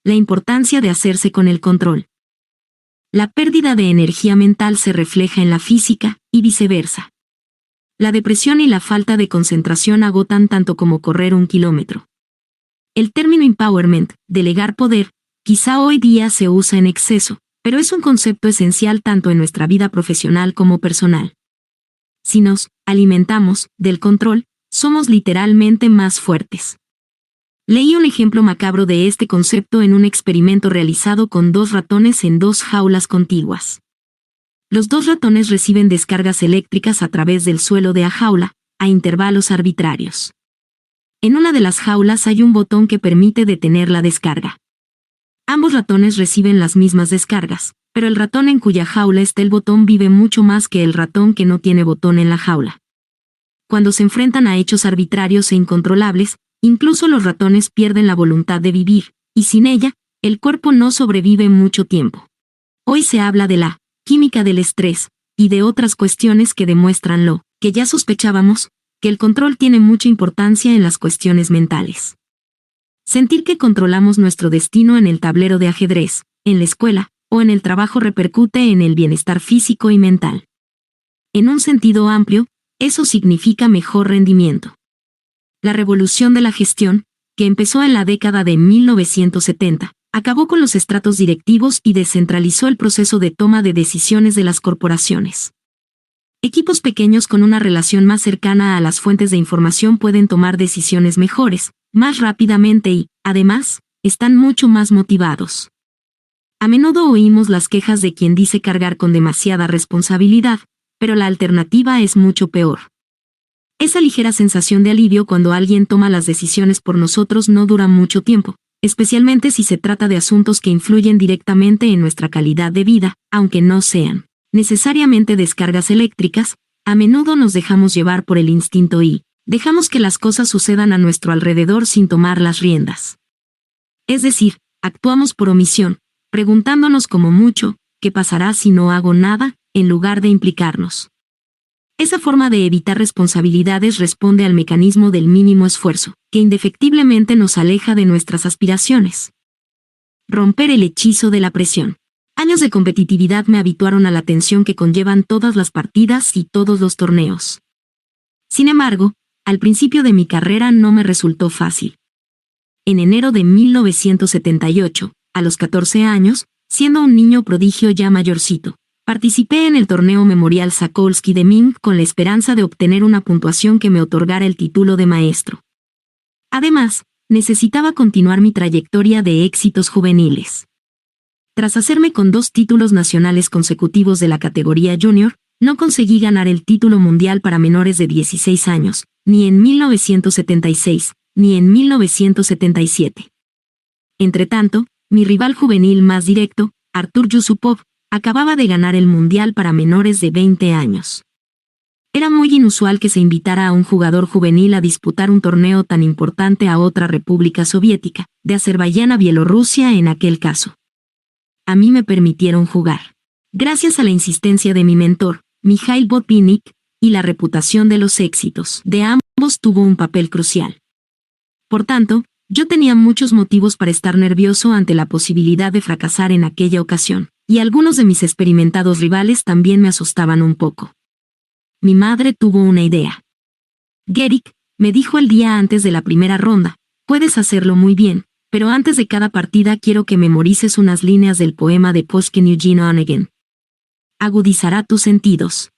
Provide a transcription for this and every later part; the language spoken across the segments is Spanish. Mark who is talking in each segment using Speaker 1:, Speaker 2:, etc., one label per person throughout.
Speaker 1: la importancia de hacerse con el control. La pérdida de energía mental se refleja en la física, y viceversa. La depresión y la falta de concentración agotan tanto como correr 1 kilómetro. El término empowerment, delegar poder, quizá hoy día se usa en exceso, pero es un concepto esencial tanto en nuestra vida profesional como personal. Si nos alimentamos del control, somos literalmente más fuertes. Leí un ejemplo macabro de este concepto en un experimento realizado con 2 ratones en 2 jaulas contiguas. Los 2 ratones reciben descargas eléctricas a través del suelo de la jaula, a intervalos arbitrarios. En una de las jaulas hay un botón que permite detener la descarga. Ambos ratones reciben las mismas descargas, pero el ratón en cuya jaula está el botón vive mucho más que el ratón que no tiene botón en la jaula. Cuando se enfrentan a hechos arbitrarios e incontrolables, incluso los ratones pierden la voluntad de vivir, y sin ella, el cuerpo no sobrevive mucho tiempo. Hoy se habla de la química del estrés, y de otras cuestiones que demuestran lo que ya sospechábamos, que el control tiene mucha importancia en las cuestiones mentales. Sentir que controlamos nuestro destino en el tablero de ajedrez, en la escuela, o en el trabajo repercute en el bienestar físico y mental. En un sentido amplio, eso significa mejor rendimiento. La revolución de la gestión, que empezó en la década de 1970, acabó con los estratos directivos y descentralizó el proceso de toma de decisiones de las corporaciones. Equipos pequeños con una relación más cercana a las fuentes de información pueden tomar decisiones mejores, más rápidamente y, además, están mucho más motivados. A menudo oímos las quejas de quien dice cargar con demasiada responsabilidad, pero la alternativa es mucho peor. Esa ligera sensación de alivio cuando alguien toma las decisiones por nosotros no dura mucho tiempo, especialmente si se trata de asuntos que influyen directamente en nuestra calidad de vida, aunque no sean necesariamente descargas eléctricas. A menudo nos dejamos llevar por el instinto y dejamos que las cosas sucedan a nuestro alrededor sin tomar las riendas. Es decir, actuamos por omisión, preguntándonos como mucho, ¿qué pasará si no hago nada?, en lugar de implicarnos. Esa forma de evitar responsabilidades responde al mecanismo del mínimo esfuerzo, que indefectiblemente nos aleja de nuestras aspiraciones. Romper el hechizo de la presión. Años de competitividad me habituaron a la tensión que conllevan todas las partidas y todos los torneos. Sin embargo, al principio de mi carrera no me resultó fácil. En enero de 1978, a los 14 años, siendo un niño prodigio ya mayorcito, participé en el torneo Memorial Sokolsky de Minsk con la esperanza de obtener una puntuación que me otorgara el título de maestro. Además, necesitaba continuar mi trayectoria de éxitos juveniles. Tras hacerme con 2 títulos nacionales consecutivos de la categoría junior, no conseguí ganar el título mundial para menores de 16 años, ni en 1976, ni en 1977. Entretanto, mi rival juvenil más directo, Artur Yusupov, acababa de ganar el mundial para menores de 20 años. Era muy inusual que se invitara a un jugador juvenil a disputar un torneo tan importante a otra república soviética, de Azerbaiyán a Bielorrusia en aquel caso. A mí me permitieron jugar. Gracias a la insistencia de mi mentor, Mikhail Botvinnik, y la reputación de los éxitos de ambos tuvo un papel crucial. Por tanto, yo tenía muchos motivos para estar nervioso ante la posibilidad de fracasar en aquella ocasión, y algunos de mis experimentados rivales también me asustaban un poco. Mi madre tuvo una idea. Gerik, me dijo el día antes de la primera ronda, puedes hacerlo muy bien, pero antes de cada partida quiero que memorices unas líneas del poema de Pushkin Eugene Onegin. Agudizará tus sentidos.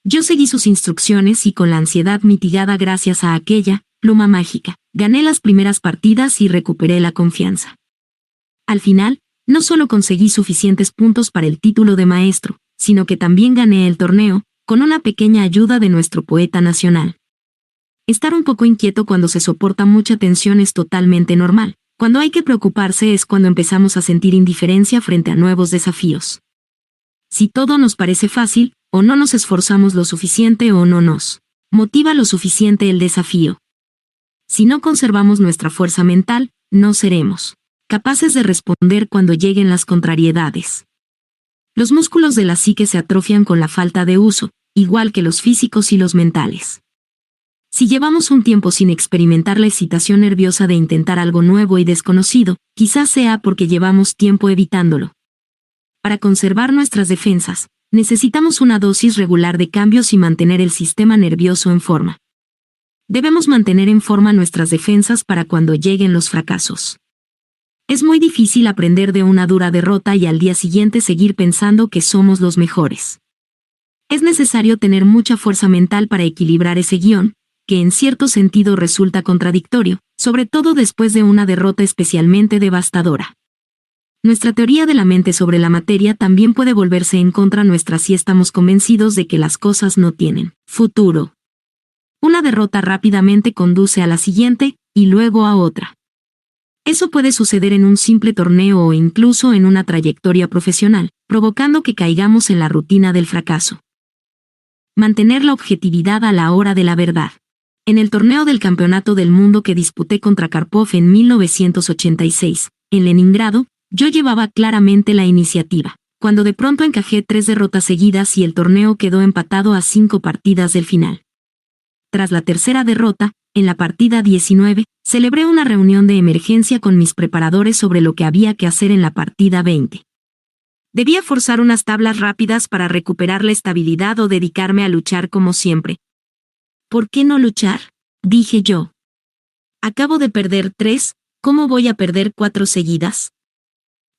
Speaker 1: Yo seguí sus instrucciones y con la ansiedad mitigada gracias a aquella pluma mágica, gané las primeras partidas y recuperé la confianza. Al final, no solo conseguí suficientes puntos para el título de maestro, sino que también gané el torneo, con una pequeña ayuda de nuestro poeta nacional. Estar un poco inquieto cuando se soporta mucha tensión es totalmente normal. Cuando hay que preocuparse es cuando empezamos a sentir indiferencia frente a nuevos desafíos. Si todo nos parece fácil, o no nos esforzamos lo suficiente o no nos motiva lo suficiente el desafío. Si no conservamos nuestra fuerza mental, no seremos capaces de responder cuando lleguen las contrariedades. Los músculos de la psique se atrofian con la falta de uso, igual que los físicos y los mentales. Si llevamos un tiempo sin experimentar la excitación nerviosa de intentar algo nuevo y desconocido, quizás sea porque llevamos tiempo evitándolo. Para conservar nuestras defensas, necesitamos una dosis regular de cambios y mantener el sistema nervioso en forma. Debemos mantener en forma nuestras defensas para cuando lleguen los fracasos. Es muy difícil aprender de una dura derrota y al día siguiente seguir pensando que somos los mejores. Es necesario tener mucha fuerza mental para equilibrar ese guión, que en cierto sentido resulta contradictorio, sobre todo después de una derrota especialmente devastadora. Nuestra teoría de la mente sobre la materia también puede volverse en contra nuestra si estamos convencidos de que las cosas no tienen futuro. Una derrota rápidamente conduce a la siguiente, y luego a otra. Eso puede suceder en un simple torneo o incluso en una trayectoria profesional, provocando que caigamos en la rutina del fracaso. Mantener la objetividad a la hora de la verdad. En el torneo del Campeonato del Mundo que disputé contra Karpov en 1986, en Leningrado, yo llevaba claramente la iniciativa, cuando de pronto encajé 3 derrotas seguidas y el torneo quedó empatado a 5 partidas del final. Tras la tercera derrota, en la partida 19, celebré una reunión de emergencia con mis preparadores sobre lo que había que hacer en la partida 20. Debía forzar unas tablas rápidas para recuperar la estabilidad o dedicarme a luchar como siempre. ¿Por qué no luchar?, dije yo. Acabo de perder 3, ¿cómo voy a perder 4 seguidas?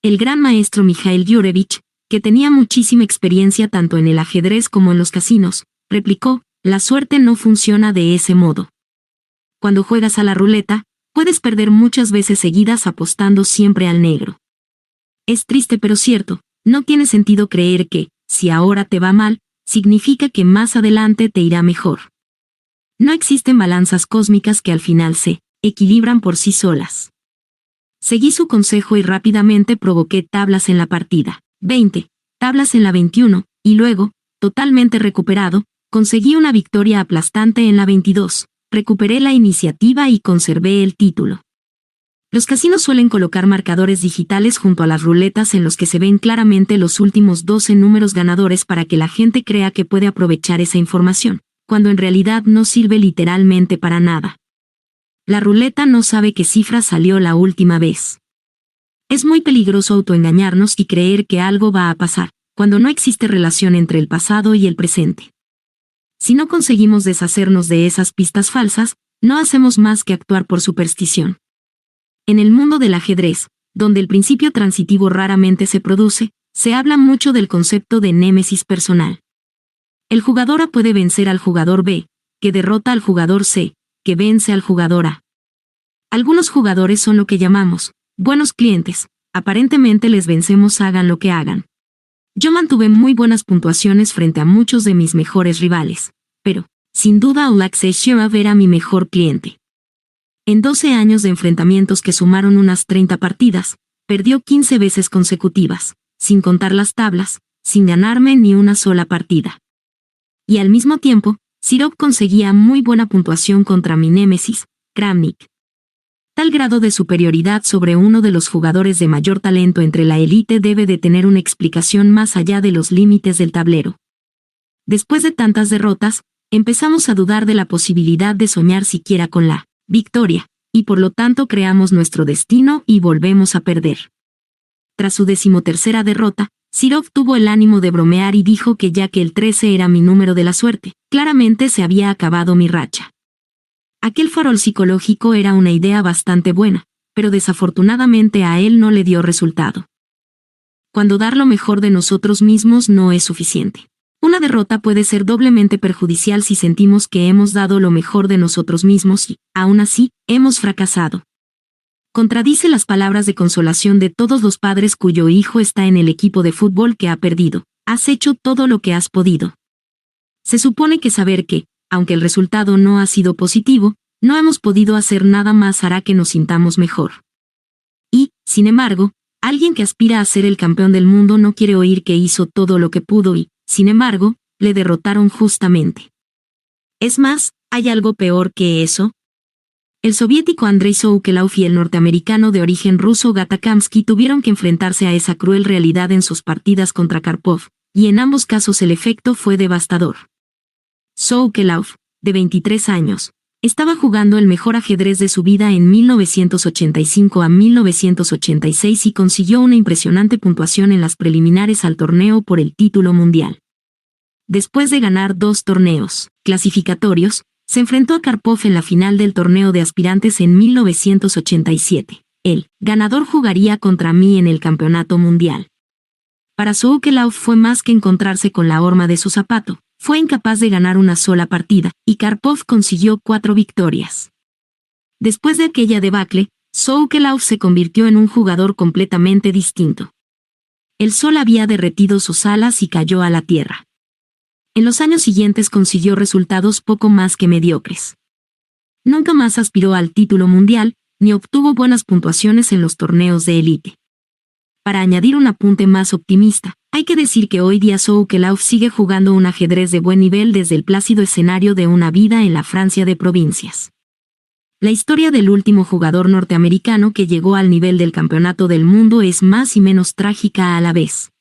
Speaker 1: El gran maestro Mikhail Yurevich, que tenía muchísima experiencia tanto en el ajedrez como en los casinos, replicó: la suerte no funciona de ese modo. Cuando juegas a la ruleta, puedes perder muchas veces seguidas apostando siempre al negro. Es triste pero cierto, no tiene sentido creer que, si ahora te va mal, significa que más adelante te irá mejor. No existen balanzas cósmicas que al final se equilibran por sí solas. Seguí su consejo y rápidamente provoqué tablas en la partida 20, tablas en la 21, y luego, totalmente recuperado, conseguí una victoria aplastante en la 22, recuperé la iniciativa y conservé el título. Los casinos suelen colocar marcadores digitales junto a las ruletas en los que se ven claramente los últimos 12 números ganadores para que la gente crea que puede aprovechar esa información, cuando en realidad no sirve literalmente para nada. La ruleta no sabe qué cifra salió la última vez. Es muy peligroso autoengañarnos y creer que algo va a pasar, cuando no existe relación entre el pasado y el presente. Si no conseguimos deshacernos de esas pistas falsas, no hacemos más que actuar por superstición. En el mundo del ajedrez, donde el principio transitivo raramente se produce, se habla mucho del concepto de némesis personal. El jugador A puede vencer al jugador B, que derrota al jugador C, que vence al jugador A. Algunos jugadores son lo que llamamos buenos clientes, aparentemente les vencemos hagan lo que hagan. Yo mantuve muy buenas puntuaciones frente a muchos de mis mejores rivales, pero, sin duda Alexei Shirov era mi mejor cliente. En 12 años de enfrentamientos que sumaron unas 30 partidas, perdió 15 veces consecutivas, sin contar las tablas, sin ganarme ni una sola partida. Y al mismo tiempo, Shirov conseguía muy buena puntuación contra mi némesis, Kramnik. Tal grado de superioridad sobre uno de los jugadores de mayor talento entre la élite debe de tener una explicación más allá de los límites del tablero. Después de tantas derrotas, empezamos a dudar de la posibilidad de soñar siquiera con la victoria, y por lo tanto creamos nuestro destino y volvemos a perder. Tras su 13ª derrota, Shirov tuvo el ánimo de bromear y dijo que ya que el 13 era mi número de la suerte, claramente se había acabado mi racha. Aquel farol psicológico era una idea bastante buena, pero desafortunadamente a él no le dio resultado. Cuando dar lo mejor de nosotros mismos no es suficiente. Una derrota puede ser doblemente perjudicial si sentimos que hemos dado lo mejor de nosotros mismos y, aún así, hemos fracasado. Contradice las palabras de consolación de todos los padres cuyo hijo está en el equipo de fútbol que ha perdido. Has hecho todo lo que has podido. Se supone que saber que, aunque el resultado no ha sido positivo, no hemos podido hacer nada más hará que nos sintamos mejor. Y, sin embargo, alguien que aspira a ser el campeón del mundo no quiere oír que hizo todo lo que pudo y, sin embargo, le derrotaron justamente. Es más, ¿hay algo peor que eso? El soviético Andrei Soukelov y el norteamericano de origen ruso Gata Kamsky tuvieron que enfrentarse a esa cruel realidad en sus partidas contra Karpov, y en ambos casos el efecto fue devastador. Soukelov, de 23 años, Estaba jugando el mejor ajedrez de su vida en 1985 a 1986 y consiguió una impresionante puntuación en las preliminares al torneo por el título mundial. Después de ganar 2 torneos clasificatorios, se enfrentó a Karpov en la final del torneo de aspirantes en 1987. El ganador jugaría contra mí en el campeonato mundial. Para Sokolov fue más que encontrarse con la horma de su zapato. Fue incapaz de ganar una sola partida, y Karpov consiguió 4 victorias. Después de aquella debacle, Sokolov se convirtió en un jugador completamente distinto. El sol había derretido sus alas y cayó a la tierra. En los años siguientes consiguió resultados poco más que mediocres. Nunca más aspiró al título mundial, ni obtuvo buenas puntuaciones en los torneos de élite. Para añadir un apunte más optimista, hay que decir que hoy día Sokolov sigue jugando un ajedrez de buen nivel desde el plácido escenario de una vida en la Francia de provincias. La historia del último jugador norteamericano que llegó al nivel del campeonato del mundo es más y menos trágica a la vez.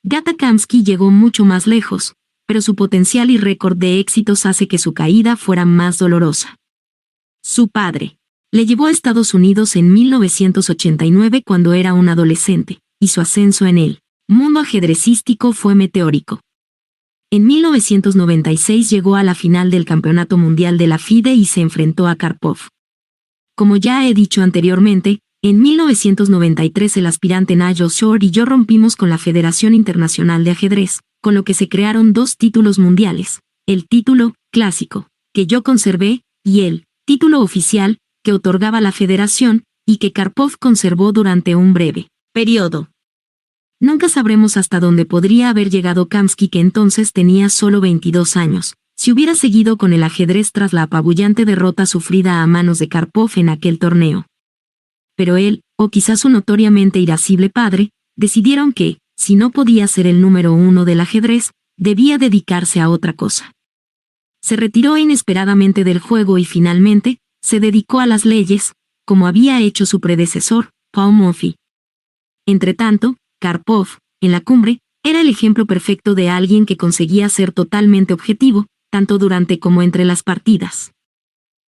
Speaker 1: Gata Kamsky llegó mucho más lejos, pero su potencial y récord de éxitos hace que su caída fuera más dolorosa. Su padre le llevó a Estados Unidos en 1989 cuando era un adolescente, y su ascenso en el mundo ajedrecístico fue meteórico. En 1996 llegó a la final del Campeonato Mundial de la FIDE y se enfrentó a Karpov. Como ya he dicho anteriormente, en 1993 el aspirante Nigel Short y yo rompimos con la Federación Internacional de Ajedrez, con lo que se crearon 2 títulos mundiales, el título clásico, que yo conservé, y el título oficial, que otorgaba la federación, y que Karpov conservó durante un breve periodo. Nunca sabremos hasta dónde podría haber llegado Kamsky, que entonces tenía solo 22 años, si hubiera seguido con el ajedrez tras la apabullante derrota sufrida a manos de Karpov en aquel torneo. Pero él, o quizás su notoriamente irascible padre, decidieron que, si no podía ser el número 1 del ajedrez, debía dedicarse a otra cosa. Se retiró inesperadamente del juego y finalmente, se dedicó a las leyes, como había hecho su predecesor, Paul Morphy. Entretanto, Karpov, en la cumbre, era el ejemplo perfecto de alguien que conseguía ser totalmente objetivo, tanto durante como entre las partidas.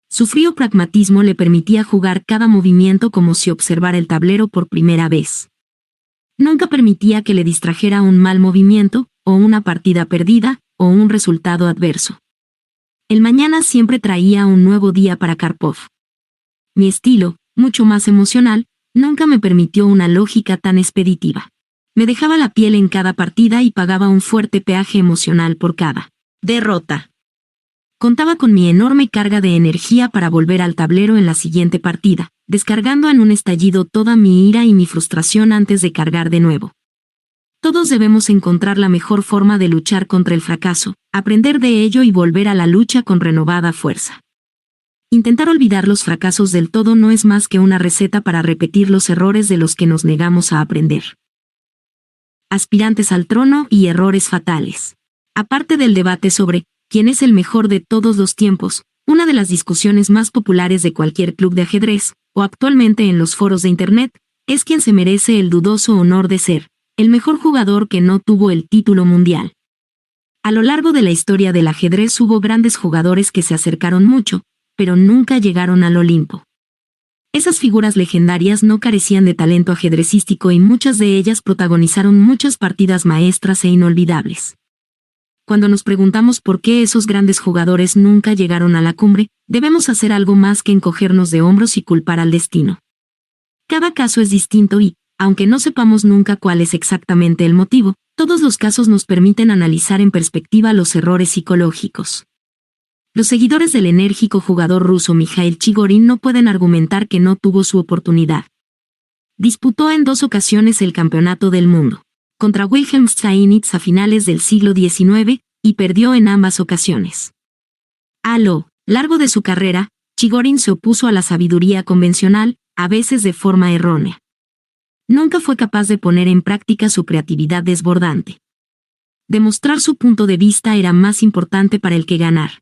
Speaker 1: Su frío pragmatismo le permitía jugar cada movimiento como si observara el tablero por primera vez. Nunca permitía que le distrajera un mal movimiento, o una partida perdida, o un resultado adverso. El mañana siempre traía un nuevo día para Karpov. Mi estilo, mucho más emocional, nunca me permitió una lógica tan expeditiva. Me dejaba la piel en cada partida y pagaba un fuerte peaje emocional por cada derrota. Contaba con mi enorme carga de energía para volver al tablero en la siguiente partida, descargando en un estallido toda mi ira y mi frustración antes de cargar de nuevo. Todos debemos encontrar la mejor forma de luchar contra el fracaso, aprender de ello y volver a la lucha con renovada fuerza. Intentar olvidar los fracasos del todo no es más que una receta para repetir los errores de los que nos negamos a aprender. Aspirantes al trono y errores fatales. Aparte del debate sobre quién es el mejor de todos los tiempos, una de las discusiones más populares de cualquier club de ajedrez, o actualmente en los foros de Internet, es quién se merece el dudoso honor de ser el mejor jugador que no tuvo el título mundial. A lo largo de la historia del ajedrez hubo grandes jugadores que se acercaron mucho, pero nunca llegaron al Olimpo. Esas figuras legendarias no carecían de talento ajedrecístico y muchas de ellas protagonizaron muchas partidas maestras e inolvidables. Cuando nos preguntamos por qué esos grandes jugadores nunca llegaron a la cumbre, debemos hacer algo más que encogernos de hombros y culpar al destino. Cada caso es distinto y, aunque no sepamos nunca cuál es exactamente el motivo, todos los casos nos permiten analizar en perspectiva los errores psicológicos. Los seguidores del enérgico jugador ruso Mikhail Chigorin no pueden argumentar que no tuvo su oportunidad. Disputó en 2 ocasiones el campeonato del mundo, contra Wilhelm Steinitz a finales del siglo XIX, y perdió en ambas ocasiones. A lo largo de su carrera, Chigorin se opuso a la sabiduría convencional, a veces de forma errónea. Nunca fue capaz de poner en práctica su creatividad desbordante. Demostrar su punto de vista era más importante para él que ganar.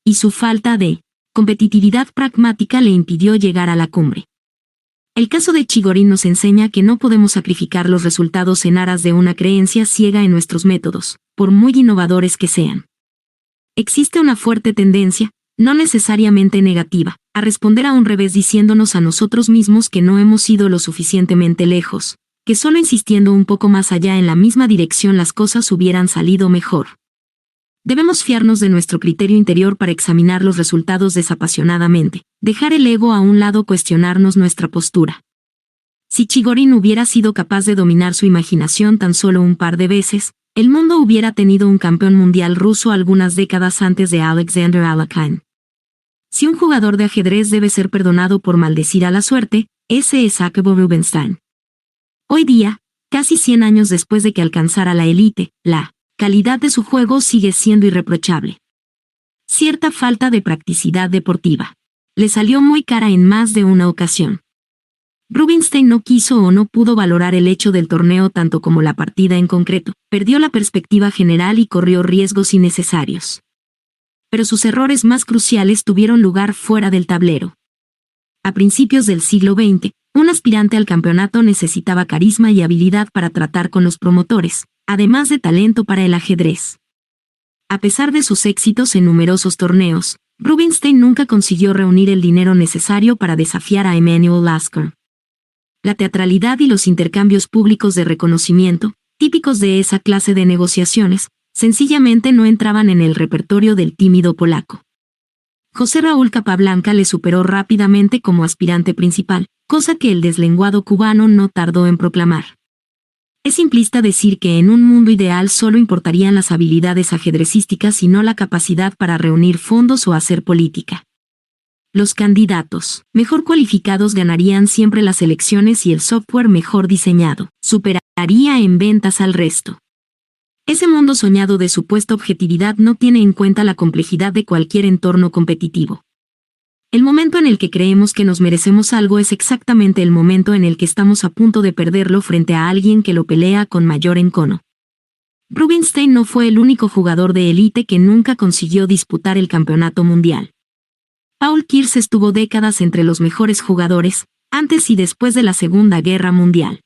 Speaker 1: Y su falta de competitividad pragmática le impidió llegar a la cumbre. El caso de Chigorin nos enseña que no podemos sacrificar los resultados en aras de una creencia ciega en nuestros métodos, por muy innovadores que sean. Existe una fuerte tendencia, no necesariamente negativa, a responder a un revés diciéndonos a nosotros mismos que no hemos ido lo suficientemente lejos, que solo insistiendo un poco más allá en la misma dirección las cosas hubieran salido mejor. Debemos fiarnos de nuestro criterio interior para examinar los resultados desapasionadamente, dejar el ego a un lado, cuestionarnos nuestra postura. Si Chigorin hubiera sido capaz de dominar su imaginación tan solo un par de veces, el mundo hubiera tenido un campeón mundial ruso algunas décadas antes de Alexander Alekhine. Si un jugador de ajedrez debe ser perdonado por maldecir a la suerte, ese es Jacobo Rubinstein. Hoy día, casi 100 años después de que alcanzara la élite, la calidad de su juego sigue siendo irreprochable. Cierta falta de practicidad deportiva. Le salió muy cara en más de una ocasión. Rubinstein no quiso o no pudo valorar el hecho del torneo tanto como la partida en concreto, perdió la perspectiva general y corrió riesgos innecesarios. Pero sus errores más cruciales tuvieron lugar fuera del tablero. A principios del siglo XX, un aspirante al campeonato necesitaba carisma y habilidad para tratar con los promotores, además de talento para el ajedrez. A pesar de sus éxitos en numerosos torneos, Rubinstein nunca consiguió reunir el dinero necesario para desafiar a Emanuel Lasker. La teatralidad y los intercambios públicos de reconocimiento, típicos de esa clase de negociaciones, sencillamente no entraban en el repertorio del tímido polaco. José Raúl Capablanca le superó rápidamente como aspirante principal, cosa que el deslenguado cubano no tardó en proclamar. Es simplista decir que en un mundo ideal solo importarían las habilidades ajedrecísticas y no la capacidad para reunir fondos o hacer política. Los candidatos mejor cualificados ganarían siempre las elecciones y el software mejor diseñado superaría en ventas al resto. Ese mundo soñado de supuesta objetividad no tiene en cuenta la complejidad de cualquier entorno competitivo. El momento en el que creemos que nos merecemos algo es exactamente el momento en el que estamos a punto de perderlo frente a alguien que lo pelea con mayor encono. Rubinstein no fue el único jugador de élite que nunca consiguió disputar el campeonato mundial. Paul Kears estuvo décadas entre los mejores jugadores, antes y después de la Segunda Guerra Mundial.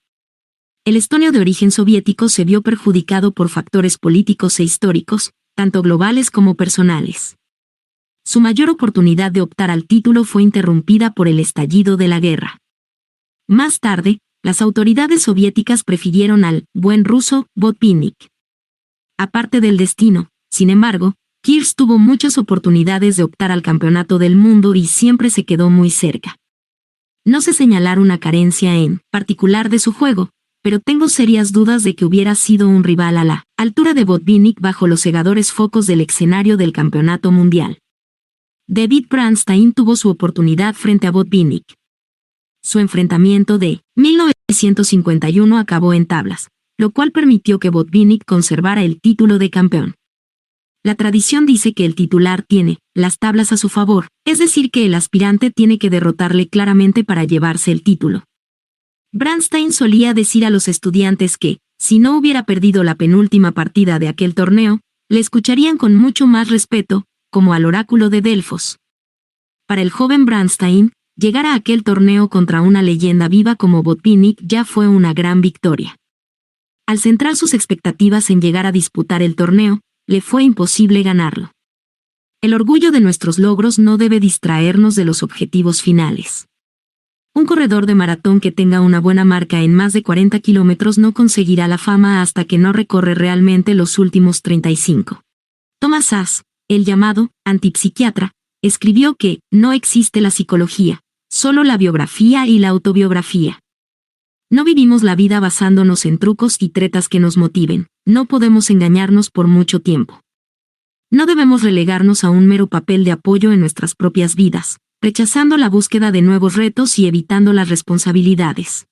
Speaker 1: El estonio de origen soviético se vio perjudicado por factores políticos e históricos, tanto globales como personales. Su mayor oportunidad de optar al título fue interrumpida por el estallido de la guerra. Más tarde, las autoridades soviéticas prefirieron al buen ruso Botvinnik. Aparte del destino, sin embargo, Kears tuvo muchas oportunidades de optar al campeonato del mundo y siempre se quedó muy cerca. No sé señalar una carencia en particular de su juego, pero tengo serias dudas de que hubiera sido un rival a la altura de Botvinnik bajo los cegadores focos del escenario del campeonato mundial. David Bernstein tuvo su oportunidad frente a Botvinnik. Su enfrentamiento de 1951 acabó en tablas, lo cual permitió que Botvinnik conservara el título de campeón. La tradición dice que el titular tiene las tablas a su favor, es decir que el aspirante tiene que derrotarle claramente para llevarse el título. Bernstein solía decir a los estudiantes que, si no hubiera perdido la penúltima partida de aquel torneo, le escucharían con mucho más respeto, como al oráculo de Delfos. Para el joven Bernstein, llegar a aquel torneo contra una leyenda viva como Botvinnik ya fue una gran victoria. Al centrar sus expectativas en llegar a disputar el torneo, le fue imposible ganarlo. El orgullo de nuestros logros no debe distraernos de los objetivos finales. Un corredor de maratón que tenga una buena marca en más de 40 kilómetros no conseguirá la fama hasta que no recorre realmente los últimos 35. Thomas Szasz, el llamado antipsiquiatra, escribió que no existe la psicología, solo la biografía y la autobiografía. No vivimos la vida basándonos en trucos y tretas que nos motiven, no podemos engañarnos por mucho tiempo. No debemos relegarnos a un mero papel de apoyo en nuestras propias vidas, rechazando la búsqueda de nuevos retos y evitando las responsabilidades.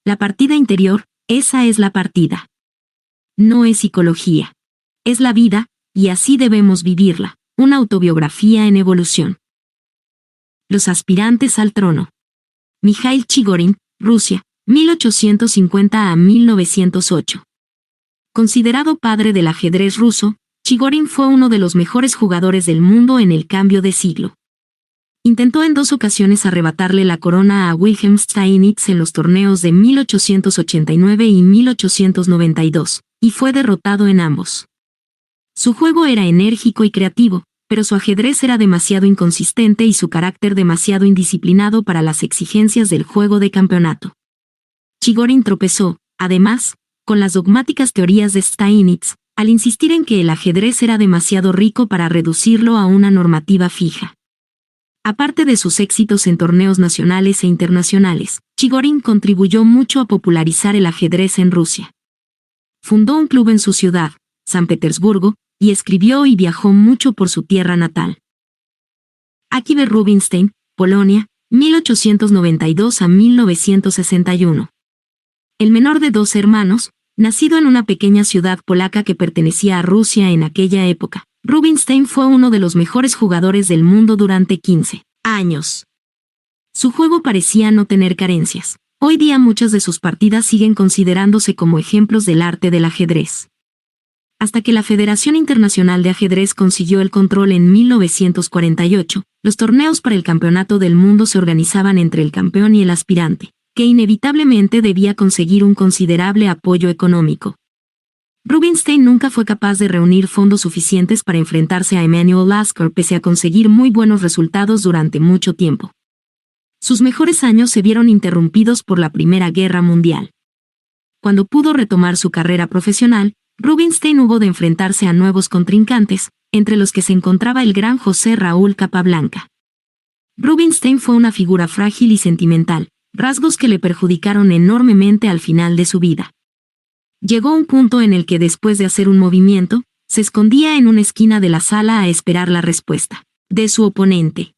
Speaker 1: La partida interior, esa es la partida. No es psicología. Es la vida, y así debemos vivirla, una autobiografía en evolución. Los aspirantes al trono. Mikhail Chigorin, Rusia, 1850 a 1908. Considerado padre del ajedrez ruso, Chigorin fue uno de los mejores jugadores del mundo en el cambio de siglo. Intentó en 2 ocasiones arrebatarle la corona a Wilhelm Steinitz en los torneos de 1889 y 1892, y fue derrotado en ambos. Su juego era enérgico y creativo, pero su ajedrez era demasiado inconsistente y su carácter demasiado indisciplinado para las exigencias del juego de campeonato. Chigorin tropezó, además, con las dogmáticas teorías de Steinitz, al insistir en que el ajedrez era demasiado rico para reducirlo a una normativa fija. Aparte de sus éxitos en torneos nacionales e internacionales, Chigorin contribuyó mucho a popularizar el ajedrez en Rusia. Fundó un club en su ciudad, San Petersburgo, y escribió y viajó mucho por su tierra natal. Akiver Rubinstein, Polonia, 1892 a 1961. El menor de 2 hermanos, nacido en una pequeña ciudad polaca que pertenecía a Rusia en aquella época, Rubinstein fue uno de los mejores jugadores del mundo durante 15 años. Su juego parecía no tener carencias. Hoy día muchas de sus partidas siguen considerándose como ejemplos del arte del ajedrez. Hasta que la Federación Internacional de Ajedrez consiguió el control en 1948, los torneos para el Campeonato del Mundo se organizaban entre el campeón y el aspirante, que inevitablemente debía conseguir un considerable apoyo económico. Rubinstein nunca fue capaz de reunir fondos suficientes para enfrentarse a Emanuel Lasker pese a conseguir muy buenos resultados durante mucho tiempo. Sus mejores años se vieron interrumpidos por la Primera Guerra Mundial. Cuando pudo retomar su carrera profesional, Rubinstein hubo de enfrentarse a nuevos contrincantes, entre los que se encontraba el gran José Raúl Capablanca. Rubinstein fue una figura frágil y sentimental, rasgos que le perjudicaron enormemente al final de su vida. Llegó un punto en el que después de hacer un movimiento, se escondía en una esquina de la sala a esperar la respuesta de su oponente.